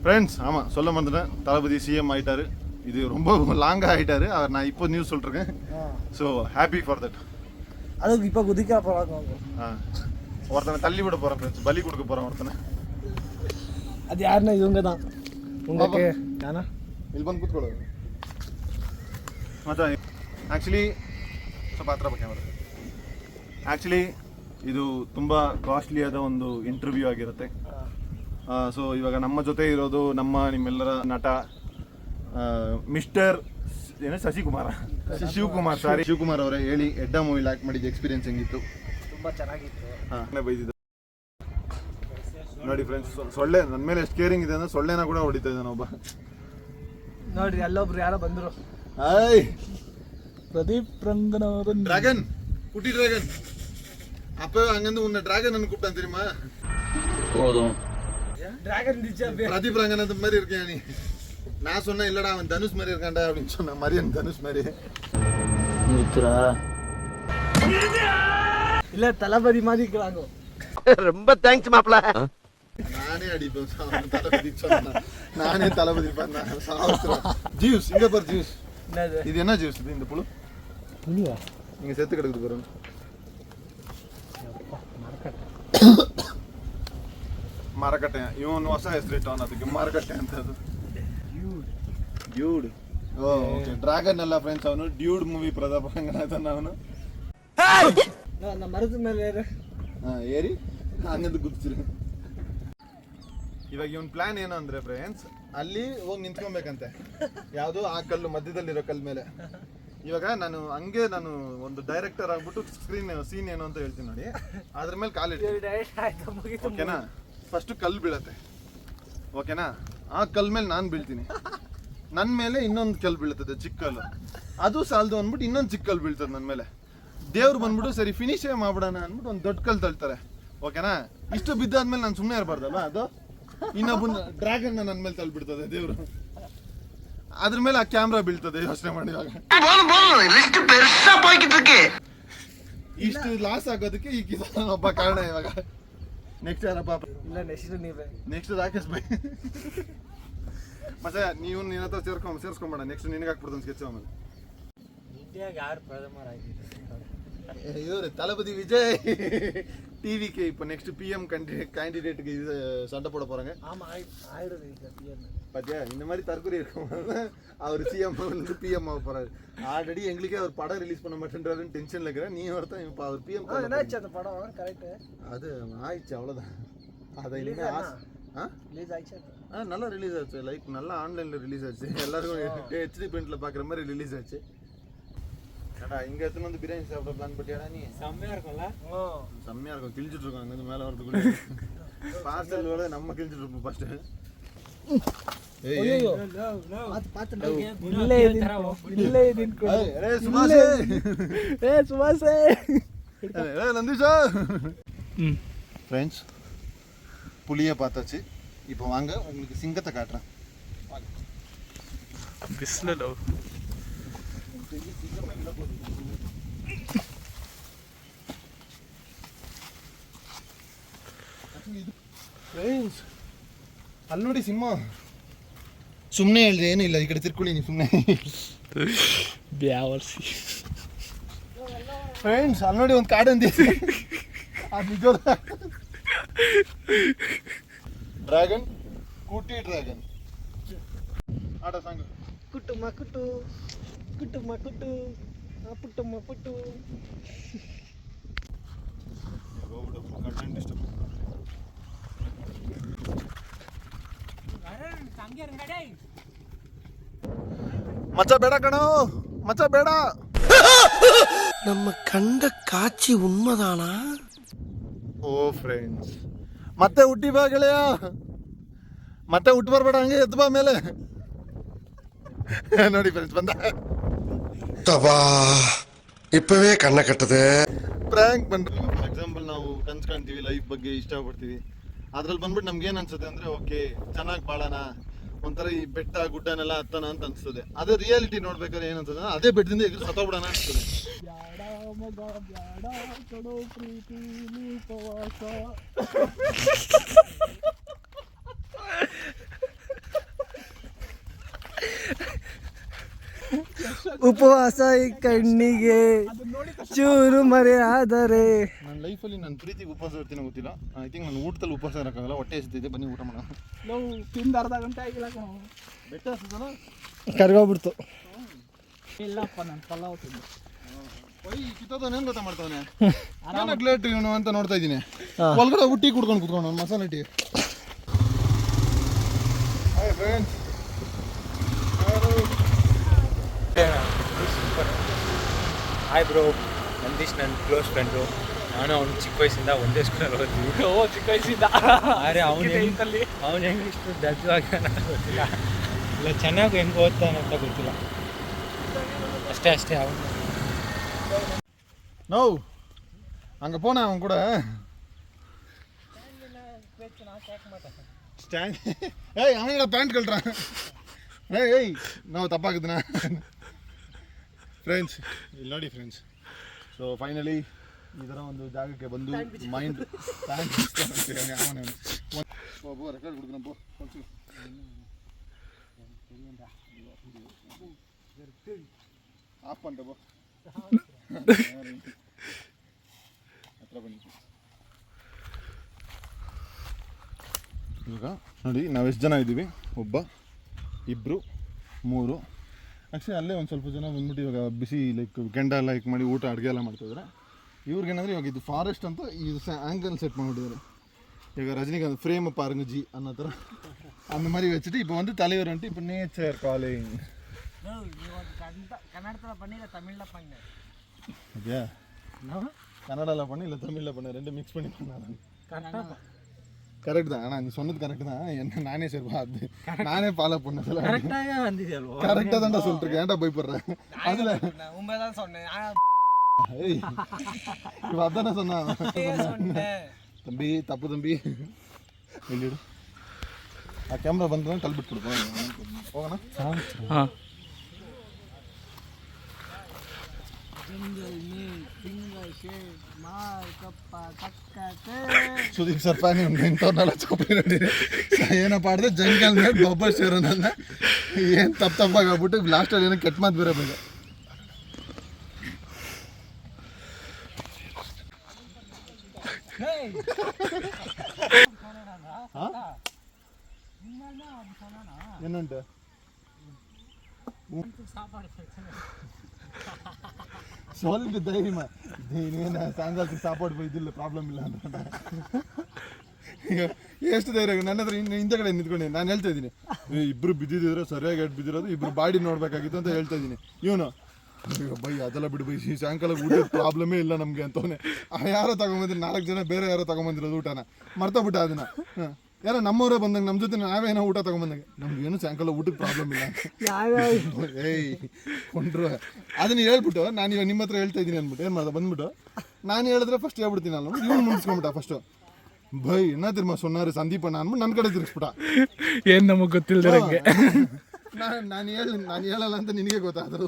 Friends, ஆமாம் சொல்ல மறந்துட்டேன், தளபதி சிஎம் ஆகிட்டாரு. இது ரொம்ப லாங்காக ஆகிட்டாரு. அவர் நான் இப்போ நியூஸ் சொல்லிருக்கேன். So happy for that. அதுக்கு இப்போ குதிக்க போகிறாங்க. ஒருத்தனை தள்ளி விட போகிறேன் ஃப்ரெண்ட்ஸ், பலி கொடுக்க போகிறேன் ஒருத்தனை. அது யாருன்னா இவங்க தான் உங்களுக்கு நானா ಇಲ್ಲಿ ಬಂದು ಕೂತ್ಕೊಳ್ಳೋದು ಮತ್ತೆ ಆ್ಯಕ್ಚುಲಿ ಸ್ವಲ್ಪ ಹತ್ರ ಬಗ್ಗೆ ಬರುತ್ತೆ. ಆ್ಯಕ್ಚುಲಿ ಇದು ತುಂಬ ಕಾಸ್ಟ್ಲಿಯಾದ ಒಂದು ಇಂಟರ್ವ್ಯೂ ಆಗಿರುತ್ತೆ. ಸೊ ಇವಾಗ ನಮ್ಮ ಜೊತೆ ಇರೋದು ನಿಮ್ಮೆಲ್ಲರ ನಟ ಮಿಸ್ಟರ್ ಏನು ಶಿವಕುಮಾರ್ ಶಿವಕುಮಾರ್ ಅವರೇ. ಹೇಳಿ, ಎಡ್ಡ ಮೂವಿಲಿ ಆ್ಯಕ್ಟ್ ಮಾಡಿದ ಎಕ್ಸ್ಪೀರಿಯನ್ಸ್ ಹೆಂಗಿತ್ತು? ತುಂಬ ಚೆನ್ನಾಗಿತ್ತು. ಬೈದಿದ್ದ ನೋಡಿ ಫ್ರೆಂಡ್ಸ್, ಸೊಳ್ಳೆ ನನ್ನ ಮೇಲೆ ಎಷ್ಟು ಕೇರಿಂಗ್ ಇದೆ ಅಂದ್ರೆ ಸೊಳ್ಳೆನ ಕೂಡ ಹೊಡಿತಾ ಇದ್ದಾನೆ ಒಬ್ಬ. ನೋಡ್ರಿ ಅಲ್ಲೊಬ್ರು ಯಾರೋ ಬಂದ್ರು. ಹಾಯ್ பிரதீப் ரங்கனவரன். டிராகன், குட்டி டிராகன். அப்பவே அங்கிருந்து உன்னை டிராகன் கூப்பிட்டான் தெரியுமா? போதும். டிராகன் நிச்சா பிரதீப் ரங்கன் அந்த மாதிரி இருக்கியா நீ? நான் சொன்னேன் இல்லடா அவன் தனுஷ் மாதிரி இருக்கான்டா அப்படின்னு சொன்ன மரியன் தனுஷ் மாதிரி. நித்ரா இல்ல தளபதி மாதிரி இருக்காங்க. ரொம்ப தேங்க்ஸ் மாப்ள. நானே அடிப்பேன் தளபதி சொன்னா. நானே தளபதி பண்ண சாவஸ்திரம். ஜூஸ் இங்க பாரு, ஜூஸ். இது என்ன ஜூஸ் இது? இந்த புழு புழுவா? நீங்க செத்து கிடக்குது பாருங்க. ಮರಕಟ್ಟೆ. ಇವನು ಹೊಸ ಹೆಸರಿಟ್ಟು ಅದಕ್ಕೆ ಮರಕಟ್ಟೆ ಅಂತ. ಅದು ಡ್ಯೂಡ್. ಓಕೆ, ಡ್ರ್ಯಾಗನ್ ಅಲ್ಲ ಫ್ರೆಂಡ್ಸ್, ಅವನು ಡ್ಯೂಡ್ ಮೂವಿ ಪ್ರತಾಪ್ ರಂಗನಾಥನ್ ಅವನು. ನಮ್ಮ ಮರದ ಮೇಲೆ ಏರಿ ಹಂಗಂದು ಗುರ್ತಿರಿ. ಇವಾಗ ಇವನ್ ಪ್ಲಾನ್ ಏನು ಅಂದ್ರೆ ಫ್ರೆಂಡ್ಸ್, ಅಲ್ಲಿ ಹೋಗಿ ನಿಂತ್ಕೊಬೇಕಂತೆ. ಯಾವುದು ಆ ಕಲ್ಲು ಮಧ್ಯದಲ್ಲಿರೋ ಕಲ್ಲು ಮೇಲೆ. ಇವಾಗ ನಾನು ಒಂದು ಡೈರೆಕ್ಟರ್ ಆಗ್ಬಿಟ್ಟು ಸೀನ್ ಏನು ಅಂತ ಹೇಳ್ತೀನಿ ನೋಡಿ. ಅದ್ರ ಮೇಲೆ ಕಾಲಿಟ್ಟು ಓಕೆನಾ. ಫಸ್ಟ್ ಕಲ್ಲು ಬೀಳತ್ತೆ ಓಕೆನಾ. ಆ ಕಲ್ ಮೇಲೆ ನಾನು ಬೀಳ್ತೀನಿ. ನನ್ನ ಮೇಲೆ ಇನ್ನೊಂದು ಕಲ್ಲು ಬೀಳ್ತದೆ, ಚಿಕ್ಕ ಕಲ್ಲು. ಅದು ಸಾಲದು ಅಂದ್ಬಿಟ್ಟು ಇನ್ನೊಂದು ಚಿಕ್ಕ ಕಲ್ಲು ಬೀಳ್ತದೆ ನನ್ನ ಮೇಲೆ. ದೇವ್ರು ಬಂದ್ಬಿಟ್ಟು ಸರಿ ಫಿನಿಶೇ ಮಾಡ್ಬಿಡೋಣ ಅಂದ್ಬಿಟ್ಟು ಒಂದು ದೊಡ್ಡ ಕಲ್ಲು ತಳ್ತಾರೆ ಓಕೆನಾ. ಇಷ್ಟು ಬಿದ್ದಾದ್ಮೇಲೆ ನಾನು ಸುಮ್ಮನೆ ಇರಬಾರ್ದಲ್ಲ, ಅದು ಇನ್ನೊಬ್ಬ ಡ್ರ್ಯಾಗನ್ ನನ್ನ ಮೇಲೆ ತಳ್ಬಿಡ್ತದೆ ದೇವ್ರು. ಅದ್ರ ಮೇಲೆ ಆ ಕ್ಯಾಮ್ರಾ ಬೀಳ್ತದೆ. ಯೋಚನೆ ಮಾಡಿ, ಇಷ್ಟು ಲಾಸ್ ಆಗೋದಕ್ಕೆ ಈ ಒಬ್ಬ ಕಾರಣ. ಇವಾಗ ನೆಕ್ಸ್ಟ್ ಯಾರಪ್ಪ? ಇಲ್ಲ ನೆಕ್ಸ್ಟ್ ನೀವೇ. Next Rakesh by. ಮತ್ತೆ ನೀವು ನಿನ್ನ ಹತ್ರ ಸೇರ್ಸ್ಕೊಂಬೇಡ. ನೆಕ್ಸ್ಟ್ ನಿನಗೆ ಹಾಕ್ಬಿಡ್ತಾನೆ ಸ್ಕೆಚ್. ಆಮೇಲೆ ಯಾರು ಪ್ರಥಮರ್ ಆಗಿದ್ದಾರೆ? இவர் தளபதி விஜய் டிவிக்கு இப்போ நெக்ஸ்ட் பிஎம் கேண்டிடேட்டுக்கு இது சண்டை போட போறாங்க. ஆமா ஆயிடுது பிஎம். பாத்தியா, இந்த மாதிரி தற்கொலை இருக்கும்போது அவர் சிஎம் வந்து பிஎம் ஆக போறாரு. ஆல்ரெடி எங்களுக்கே அவர் படம் ரிலீஸ் பண்ண மாட்டேன்றாருன்னு டென்ஷன்ல இருக்கிறேன். நீ ஒருத்தன் இப்போ அவர் பிஎம். என்னாச்சு அந்த படம்? கரெக்ட், அது ஆயிடுச்சு, அவ்வளோதான். அதை ரிலீஸ் ஆயிடுச்சு. நல்லா ரிலீஸ் ஆச்சு. லைக் நல்லா ஆன்லைன்ல ரிலீஸ் ஆச்சு. எல்லாருக்கும் ஹெச்டி பிரிண்ட்ல பாக்குற மாதிரி ரிலீஸ் ஆச்சு. இங்க எத்தனை வந்து பிரியாணி சாப்பிட பிளான் பண்ணியாடா நீ? செம்மையா இருக்கும்ல? செம்மையா இருக்கும். கிழிச்சிட்டு இருக்கோம் அங்க இருந்து மேல வரதுக்குள்ள. பார்சலோட நம்ம கிழிச்சிட்டு இருப்போம் ஃபர்ஸ்ட். ஐயோ பாத்து இல்ல இதுன்னு கூட. ஏய் சுபாஷ், ஏய் சுபாஷ், ஏய் நந்திஷா. ஃப்ரெண்ட்ஸ், புலியை பார்த்தாச்சு. இப்போ வாங்க உங்களுக்கு சிங்கத்தை காட்டுறேன். பிஸ்லோ ಫ್ರೆಂಡ್ಸ್, ಅಲ್ಲಿ ನೋಡಿ ಸಿಂಹ. ಸುಮ್ಮನೆ ಹೇಳಿದೆ, ಏನೂ ಇಲ್ಲ. ಈ ಕಡೆ ತಿರ್ಕೊಳ್ಳಿ ನೀವು ಸುಮ್ಮನೆ. ಬ್ಯಾವರ್ಸಿ ಫ್ರೆಂಡ್ಸ್, ಅಲ್ಲಿ ನೋಡಿ ಒಂದು ಕಾಡಂದಿ. ಅದು ನಿಜವಾದ ಡ್ರ್ಯಾಗನ್, ಕೂಟಿ ಡ್ರ್ಯಾಗನ್. ಆಡ ಸಾಂಗ್ ಕುಟುಂಬ ಕುಟು ಕುಟುಂಬ ಕುಟು ಪುಟ್ಟಮ್ಮ ಪುಟ್ಟು. மச்சா பேடா கணோ, மச்சா பேடா. நம்ம கண்ட காட்சி உண்மைதானா? ಓ ಫ್ರೆಂಡ್ಸ್, ಮತ್ತೆ ಹುಟ್ಟಿ ಬಾ ಗೆಳೆಯ. ಮತ್ತೆ ಹುಟ್ಟು ಬರ್ಬೇಡ, ಹಂಗೆ ಎದ್ದು ಬಾ ಮೇಲೆ. ನೋಡಿ ಫ್ರೆಂಡ್ಸ್, ಬಂದ. இப்பவே கண்ண கட்டுது. ಪ್ರ್ಯಾಂಕ್ ಬಂದ್ರೆ ಫಾರ್ ಎಕ್ಸಾಂಪಲ್ ನಾವು ಕನ್ಸ್ ಕಾಣ್ತೀವಿ, ಲೈಫ್ ಬಗ್ಗೆ ಇಷ್ಟಪಡ್ತೀವಿ. ಅದ್ರಲ್ಲಿ ಬಂದ್ಬಿಟ್ಟು ನಮ್ಗೆ ಏನ್ ಅನ್ಸುತ್ತೆ ಅಂದ್ರೆ, ಓಕೆ ಚೆನ್ನಾಗಿ ಬಾಳೋಣ, ಒಂಥರ ಈ ಬೆಟ್ಟ ಗುಡ್ಡನೆಲ್ಲ ಹತ್ತನ ಅಂತ ಅನ್ಸ್ತದೆ. ಅದೇ ರಿಯಾಲಿಟಿ ನೋಡ್ಬೇಕಾದ್ರೆ ಏನ್ ಅನ್ಸುತ್ತೆ, ಅದೇ ಬೆಟ್ಟದಿಂದ ಎದುರು ಸತ್ತೋಗ್ಬಿಡೋಣ ಅನ್ಸ್ತದೆ. ಉಪವಾಸ ಈ ಕಣ್ಣಿಗೆ ಚೂರು ಮರೆ ಆದರೆ. ನನ್ನ ಲೈಫಲ್ಲಿ ನನ್ನ ಪ್ರೀತಿಗೆ ಉಪವಾಸ ಇರ್ತೀನಿ ಗೊತ್ತಿಲ್ಲ. ಐ ಥಿಂಕ್ ನಾನು ಊಟದಲ್ಲಿ ಉಪವಾಸ ಇರೋಕ್ಕಾಗಲ್ಲ. ಹೊಟ್ಟೆ ಹಸಿತಿದೆ, ಬನ್ನಿ ಊಟ ಮಾಡೋಣ. ನಾವು ತಿಂದು ಅರ್ಧ ಗಂಟೆ ಆಗಿಲ್ಲ ಬೆಟ್ಟ ಹಸಿದಲ್ಲ, ಕರ್ಗೋಗ್ಬಿಡ್ತು. ಇಲ್ಲಪ್ಪ ನಾನು ಪಲಾವ್ ತಿಂದು ಕಿತ್ತೋದವನು ಏನು ಗೊತ್ತಾ ಮಾಡ್ತಾವನೆ, ನನಗೆ ಲೇಟ್ ಇವನು ಅಂತ ನೋಡ್ತಾ ಇದ್ದೀನಿ. ಒಳಗಡೆ ಟೀ ಕುಡ್ಕೊಂಡು ಕುತ್ಕೊಂಡು ಮಸಾಲೆ tea. Hi friends, hi bro, Nandish ನನ್ನ ಕ್ಲೋಸ್ ಫ್ರೆಂಡು. ನಾನು ಅವ್ನು ಚಿಕ್ಕ ವಯಸ್ಸಿಂದ ಒಂದೇ ಸ್ಕೂಲಲ್ಲಿ ಓದ್ತೀವಿ. ಚಿಕ್ಕ ವಯಸ್ಸಿಂದ. ಆದರೆ ಅವನು ಹೆಂಗೆ ಇಷ್ಟು ದಡ್ಡವಾಗಿ ಗೊತ್ತಿಲ್ಲ, ಇಲ್ಲ ಚೆನ್ನಾಗಿ ಹೆಂಗೆ ಓದ್ತಾನೆ ಅಂತ ಗೊತ್ತಿಲ್ಲ. ಅಷ್ಟೇ ಅವನು நோ அங்கே போனேன் அவன் கூட ஸ்டாண்ட். ஏய் அவனோட ಪ್ಯಾಂಟ್ ಕಳ್றான். ಏಯ್ ನಾವು ತಪ್ಪಾಗಿದ್ನ ಫ್ರೆಂಡ್ಸ್. ಇಲ್ಲಿ ನೋಡಿ ಫ್ರೆಂಡ್ಸ್, ಸೊ ಫೈನಲಿ ಈ ಥರ ಒಂದು ಜಾಗಕ್ಕೆ ಬಂದು ಮೈಂಡ್ ರೆಕಾರ್ಡ್ கொடுக்கணும் போ. ಆಫ್ பண்ணிட்டு போ. ಹತ್ರ ಬನ್ನಿ. ಇವಾಗ ನೋಡಿ ನಾವು ಎಷ್ಟು ಜನ ಇದ್ದೀವಿ, 1 2 3. ಆ್ಯಕ್ಚುಲಿ ಅಲ್ಲೇ ಒಂದು ಸ್ವಲ್ಪ ಜನ ಬಂದ್ಬಿಟ್ಟು ಇವಾಗ ಬಿಸಿ ಲೈಕ್ ಕೆಂಡ ಲೈಕ್ ಮಾಡಿ ಊಟ ಅಡುಗೆ ಎಲ್ಲ ಮಾಡ್ತಿದ್ದಾರೆ. ಇವ್ರಿಗೇನಂದ್ರೆ ಇವಾಗ ಇದು ಫಾರೆಸ್ಟ್ ಅಂತ ಇದು ஆங்கிள் செட் பண்ணிவிடுவாரு. இவங்க ரஜினிகாந்த் ஃப்ரேம் பாருங்க ஜி அந்த ಥರ அந்த மாதிரி வச்சுட்டு இப்போ வந்து தலைவர் வந்துட்டு இப்போ நேச்சர் காலிங். கன்னடத்தில் பண்ணி இல்லை தமிழில் பண்ணு. ஓகே, கன்னடாவில் பண்ணி இல்லை தமிழில் பண்ண, ரெண்டு மிக்ஸ் பண்ணி பண்ணாங்க. கரெக்ட் தான், ஆனால் நீ சொன்னது கரெக்ட் தான். என்ன நானே சரி அது நானே ஃபாலோ பண்ணதில்ல. கரெக்டாக தான்டா சொல்லிட்டு ஏன்டா பயப்படுறேன் அதில் உண்மைதான் சொன்னேன். ஏய் இப்போ அதானே சொன்னான் தம்பி, தப்பு தம்பி. வெளியிடு ಆ ಕ್ಯಾಮ್ರಾ ಬಂದ್ರೆ ಕಲ್ಬಿಟ್ಟು ಹೋಗೋಣ. ಸುದೀಪ್ ಸರ್ ಫ್ಯಾನ್ ಇಂಥವ್ರನ್ನೆಲ್ಲ ಚೌಪಡಿ ನೋಡಿರಿ. ಏನಪ್ಪ ಆಡಿದ್ರೆ ಜಂಗಲ್ ಮೇಲೆ ಬೊಬ್ಬರ್ ಸೇರೋನಲ್ಲ ಏನು ತಪ್ಪಾಗಿ ಆಗ್ಬಿಟ್ಟು ಲಾಸ್ಟಲ್ಲಿ ಏನೋ ಕೆಟ್ಟ ಮಾತು ಬೇರೆ ಬಂದೆ. என்னன்ட்டு சொல்லிட்டு தைரியமா ಸಾಯಂಕಾಲಕ್ಕೆ ಸಾಪಾಡು ಇದಿಲ್ಲ ಪ್ರಾಬ್ಲಮ್ ಇಲ್ಲ ಅಂತ. ಈಗ ಎಷ್ಟು ಧೈರ್ಯ ನನ್ನ ಹತ್ರ ಹಿಂದೆ ಕಡೆ ನಿಂತ್ಕೊಂಡೆ. ನಾನು ಹೇಳ್ತಾ ಇದ್ದೀನಿ ಇಬ್ಬರು ಬಿದ್ದಿದ್ರೆ ಸರಿಯಾಗಿ ಎಡ್ ಬಿದ್ದಿರೋದು, ಇಬ್ಬರು ಬಾಡಿ ನೋಡ್ಬೇಕಾಗಿತ್ತು ಅಂತ ಹೇಳ್ತಾ ಇದ್ದೀನಿ. ಇವನು ಬೈ ಅದೆಲ್ಲ ಬಿಡು ಬೈ, ಸಾಯಂಕಾಲ ಊಟ ಪ್ರಾಬ್ಲಮೇ ಇಲ್ಲ ನಮಗೆ ಅಂತವನೇ. ಯಾರೋ ತಗೊಂಬಂದ್ರೆ 4 ಜನ ಬೇರೆ ಯಾರೋ ತಗೊಂಬಂದಿರೋದು ಊಟನ ಮರ್ತೋಗ್ಬಿಟ್ಟ ಅದನ್ನ. ಯಾರೋ ನಮ್ಮವರೇ ಬಂದಂಗೆ ನಮ್ಮ ಜೊತೆ ನಾವೇನೋ ಊಟ ತಗೊಂಬಂದಂಗೆ ನಮ್ಗೇನು ಸಾಯಂಕಾಲ ಊಟಕ್ಕೆ ಪ್ರಾಬ್ಲಮ್ ಇಲ್ಲ. ಏಯ್ ಕೊಂಡ್ರು ಅದನ್ನ ಹೇಳ್ಬಿಟ್ಟು ನಾನು ಇವಾಗ ನಿಮ್ಮ ಹತ್ರ ಹೇಳ್ತಾ ಇದ್ದೀನಿ ಅಂದ್ಬಿಟ್ಟು ಏನು ಮಾಡ್ದೆ ಬಂದ್ಬಿಟ್ಟು ನಾನು ಹೇಳಿದ್ರೆ ಫಸ್ಟ್ ಹೇಳ್ಬಿಡ್ತೀನಿ ಅಲ್ಲ, ಇವ್ನು ಮುಗಿಸ್ಕೊಂಬಿಟ್ಟ ಫಸ್ಟು. ಬೈ என்ன தெரியுமா சொன்னாரு ಸಂದೀಪ ಅಂದ್ಬಿಟ್ಟು ನನ್ನ ಕಡೆ ತಿರ್ಗಿಸ್ಬಿಟ್ಟ. ಏನು ನಮಗೆ ಗೊತ್ತಿಲ್ಲದಂಗೆ ನಾನು ಹೇಳಲ್ಲ ಅಂತ ನಿನಗೆ ಗೊತ್ತಾದ್ರೆ